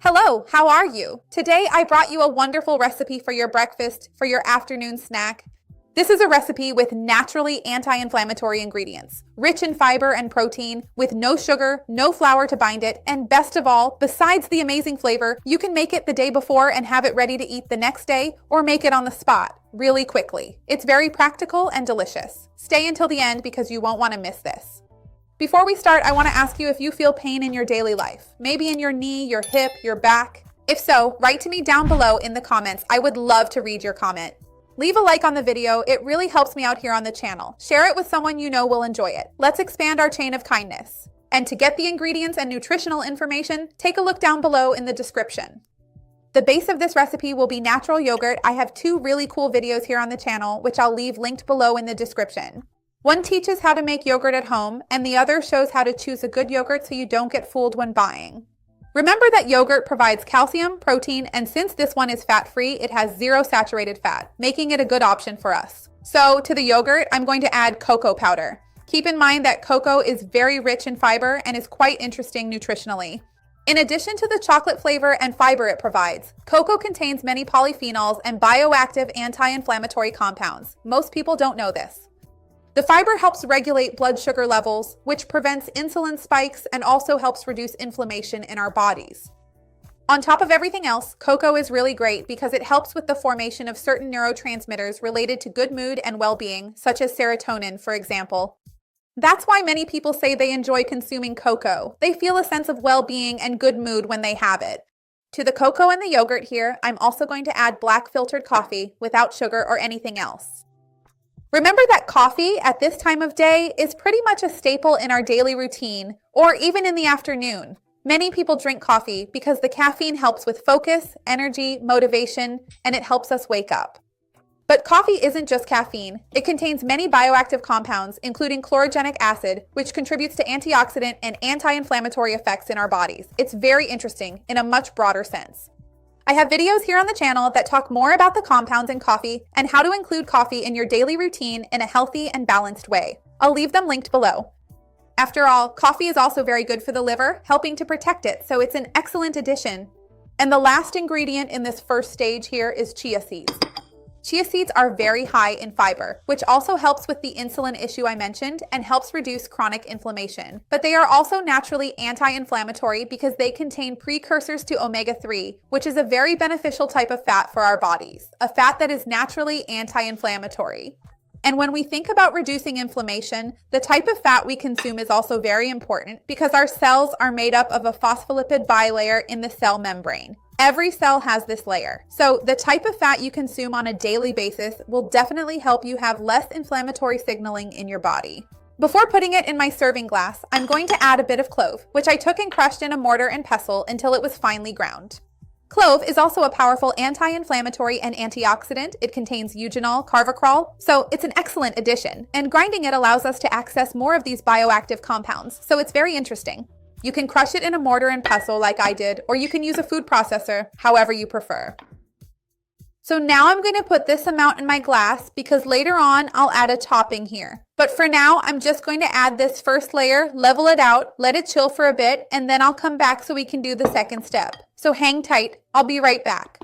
Hello, how are you? Today I brought you a wonderful recipe for your breakfast, for your afternoon snack. This is a recipe with naturally anti-inflammatory ingredients, rich in fiber and protein, with no sugar, no flour to bind it, and best of all, besides the amazing flavor, you can make it the day before and have it ready to eat the next day, or make it on the spot, really quickly. It's very practical and delicious. Stay until the end because you won't want to miss this. Before we start, I want to ask you if you feel pain in your daily life, maybe in your knee, your hip, your back. If so, write to me down below in the comments. I would love to read your comment. Leave a like on the video. It really helps me out here on the channel. Share it with someone you know will enjoy it. Let's expand our chain of kindness. And to get the ingredients and nutritional information, take a look down below in the description. The base of this recipe will be natural yogurt. I have 2 really cool videos here on the channel, which I'll leave linked below in the description. One teaches how to make yogurt at home, and the other shows how to choose a good yogurt so you don't get fooled when buying. Remember that yogurt provides calcium, protein, and since this one is fat-free, it has 0 saturated fat, making it a good option for us. So to the yogurt, I'm going to add cocoa powder. Keep in mind that cocoa is very rich in fiber and is quite interesting nutritionally. In addition to the chocolate flavor and fiber it provides, cocoa contains many polyphenols and bioactive anti-inflammatory compounds. Most people don't know this. The fiber helps regulate blood sugar levels, which prevents insulin spikes and also helps reduce inflammation in our bodies. On top of everything else, cocoa is really great because it helps with the formation of certain neurotransmitters related to good mood and well-being, such as serotonin, for example. That's why many people say they enjoy consuming cocoa. They feel a sense of well-being and good mood when they have it. To the cocoa and the yogurt here, I'm also going to add black filtered coffee without sugar or anything else. Remember that coffee at this time of day is pretty much a staple in our daily routine, or even in the afternoon. Many people drink coffee because the caffeine helps with focus, energy, motivation, and it helps us wake up. But coffee isn't just caffeine. It contains many bioactive compounds, including chlorogenic acid, which contributes to antioxidant and anti-inflammatory effects in our bodies. It's very interesting in a much broader sense. I have videos here on the channel that talk more about the compounds in coffee and how to include coffee in your daily routine in a healthy and balanced way. I'll leave them linked below. After all, coffee is also very good for the liver, helping to protect it, so it's an excellent addition. And the last ingredient in this first stage here is chia seeds. Chia seeds are very high in fiber, which also helps with the insulin issue I mentioned and helps reduce chronic inflammation. But they are also naturally anti-inflammatory because they contain precursors to omega-3, which is a very beneficial type of fat for our bodies, a fat that is naturally anti-inflammatory. And when we think about reducing inflammation, the type of fat we consume is also very important because our cells are made up of a phospholipid bilayer in the cell membrane. Every cell has this layer. So the type of fat you consume on a daily basis will definitely help you have less inflammatory signaling in your body. Before putting it in my serving glass, I'm going to add a bit of clove, which I took and crushed in a mortar and pestle until it was finely ground. Clove is also a powerful anti-inflammatory and antioxidant. It contains eugenol, carvacrol, so it's an excellent addition. And grinding it allows us to access more of these bioactive compounds, so it's very interesting. You can crush it in a mortar and pestle like I did, or you can use a food processor, however you prefer. So now I'm going to put this amount in my glass because later on I'll add a topping here. But for now, I'm just going to add this first layer, level it out, let it chill for a bit, and then I'll come back so we can do the second step. So hang tight, I'll be right back.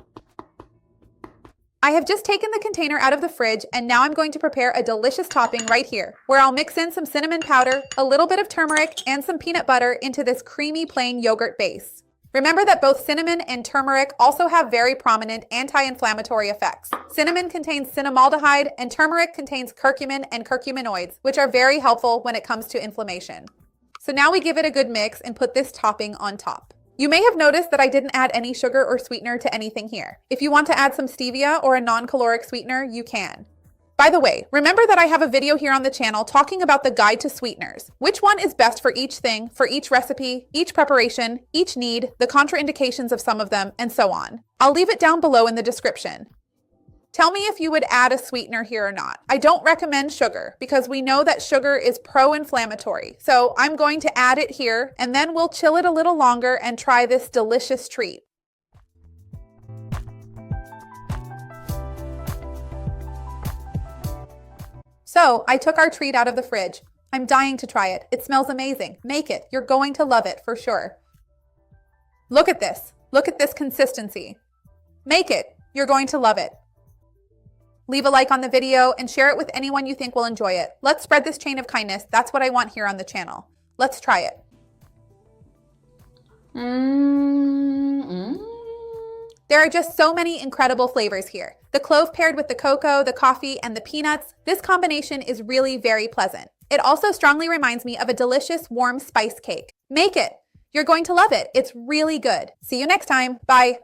I have just taken the container out of the fridge and now I'm going to prepare a delicious topping right here, where I'll mix in some cinnamon powder, a little bit of turmeric, and some peanut butter into this creamy plain yogurt base. Remember that both cinnamon and turmeric also have very prominent anti-inflammatory effects. Cinnamon contains cinnamaldehyde and turmeric contains curcumin and curcuminoids, which are very helpful when it comes to inflammation. So now we give it a good mix and put this topping on top. You may have noticed that I didn't add any sugar or sweetener to anything here. If you want to add some stevia or a non-caloric sweetener, you can. By the way, remember that I have a video here on the channel talking about the guide to sweeteners. Which one is best for each thing, for each recipe, each preparation, each need, the contraindications of some of them, and so on. I'll leave it down below in the description. Tell me if you would add a sweetener here or not. I don't recommend sugar because we know that sugar is pro-inflammatory. So I'm going to add it here and then we'll chill it a little longer and try this delicious treat. So I took our treat out of the fridge. I'm dying to try it. It smells amazing. Make it. You're going to love it for sure. Look at this. Look at this consistency. Make it. You're going to love it. Leave a like on the video and share it with anyone you think will enjoy it. Let's spread this chain of kindness. That's what I want here on the channel. Let's try it. There are just so many incredible flavors here. The clove paired with the cocoa, the coffee, and the peanuts. This combination is really very pleasant. It also strongly reminds me of a delicious warm spice cake. Make it. You're going to love it. It's really good. See you next time. Bye.